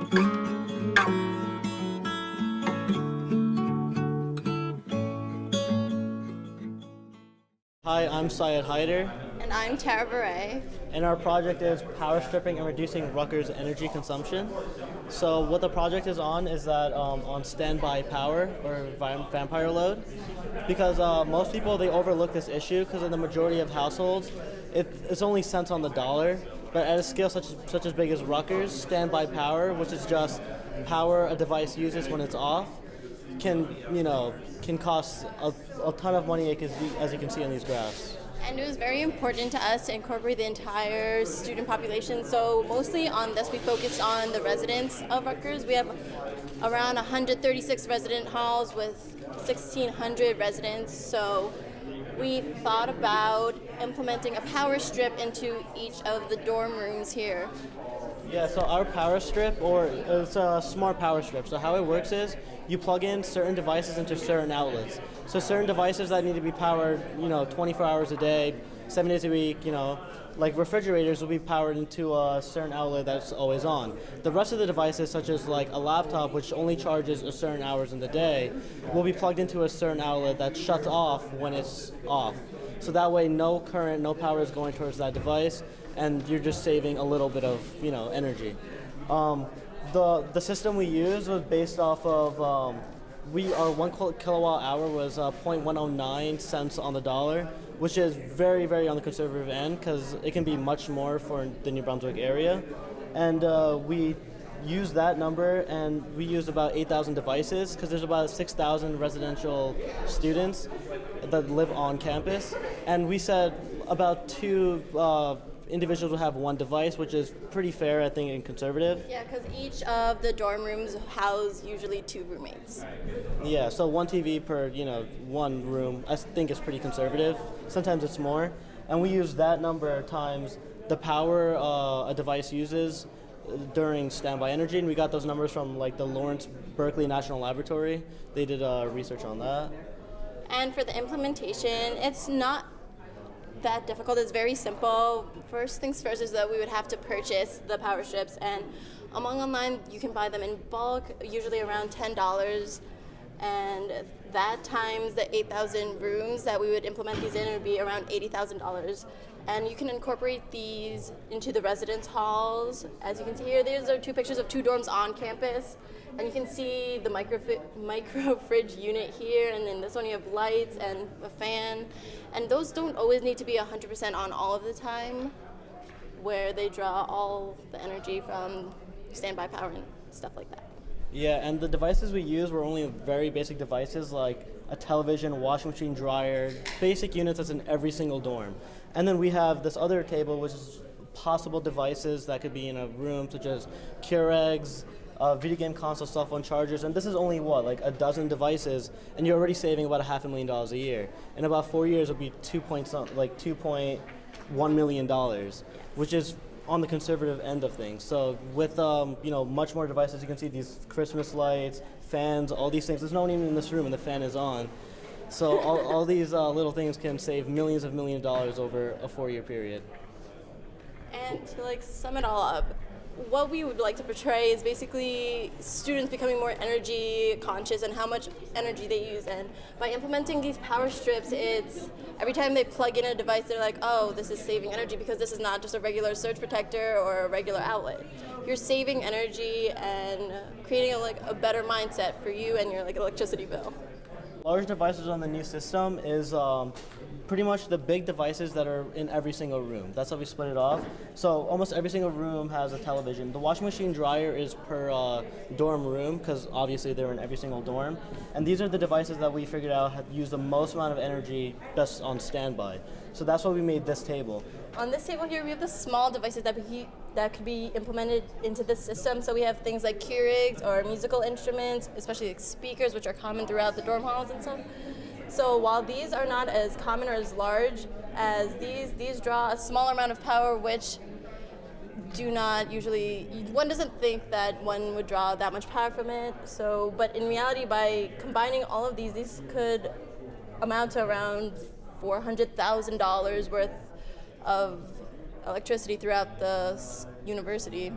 Hi, I'm Syed Haider. And I'm Tara Beret. And our project is power stripping and reducing Rutgers energy consumption. So what the project is on is that on standby power or vampire load, because most people, they overlook this issue because in the majority of households, it's only cents on the dollar. But at a scale such as big as Rutgers, standby power, which is just power a device uses when it's off, can cost a ton of money, as you can see on these graphs. And it was very important to us to incorporate the entire student population. So mostly on this, we focused on the residents of Rutgers. We have around 136 resident halls with 1,600 residents. So we thought about implementing a power strip into each of the dorm rooms here. Yeah, so our power strip, or it's a smart power strip. So how it works is you plug in certain devices into certain outlets. So certain devices that need to be powered, 24 hours a day, 7 days a week, like refrigerators will be powered into a certain outlet that's always on. The rest of the devices, such as like a laptop, which only charges a certain hours in the day, will be plugged into a certain outlet that shuts off when it's off. So that way no current, no power is going towards that device, and you're just saving a little bit of, energy. The system we used was based off of, our 1 kilowatt hour was 0.109 cents on the dollar, which is very, very on the conservative end because it can be much more for the New Brunswick area. And we used that number, and we used about 8,000 devices because there's about 6,000 residential students that live on campus. And we said about two individuals will have one device, which is pretty fair, I think, and conservative. Yeah, because each of the dorm rooms house usually 2 roommates. Yeah, so 1 TV per, one room, I think is pretty conservative. Sometimes it's more. And we use that number times the power a device uses during standby energy, and we got those numbers from like the Lawrence Berkeley National Laboratory. They did research on that. And for the implementation, it's not that difficult. It's very simple. First things first is that we would have to purchase the power strips, and among online you can buy them in bulk, usually around $10, and that times the 8,000 rooms that we would implement these in would be around $80,000. And you can incorporate these into the residence halls. As you can see here, these are 2 pictures of 2 dorms on campus. And you can see the micro fridge unit here, and then this one you have lights and a fan. And those don't always need to be 100% on all of the time, where they draw all the energy from standby power and stuff like that. Yeah, and the devices we used were only very basic devices like a television, washing machine, dryer, basic units that's in every single dorm. And then we have this other table, which is possible devices that could be in a room, such as Keurigs, video game console, cell phone chargers, and this is only like a dozen devices, and you're already saving about $500,000 a year. In about 4 years, it'll be $2.1 million, which is on the conservative end of things. So with much more devices, you can see these Christmas lights, fans, all these things. There's no one even in this room, and the fan is on. So all these little things can save millions of dollars over a 4-year period. And to sum it all up, what we would like to portray is basically students becoming more energy conscious and how much energy they use. And by implementing these power strips, it's every time they plug in a device, they're like, oh, this is saving energy because this is not just a regular surge protector or a regular outlet. You're saving energy and creating a better mindset for you and your electricity bill. Large devices on the new system is pretty much the big devices that are in every single room. That's how we split it off. So almost every single room has a television. The washing machine dryer is per dorm room because obviously they're in every single dorm. And these are the devices that we figured out use the most amount of energy best on standby. So that's why we made this table. On this table here, we have the small devices that could be implemented into the system. So we have things like Keurigs or musical instruments, especially speakers, which are common throughout the dorm halls and stuff. So while these are not as common or as large as these draw a smaller amount of power, which do not usually, one doesn't think that one would draw that much power from it. So, but in reality, by combining all of these could amount to around $400,000 worth of electricity throughout the university.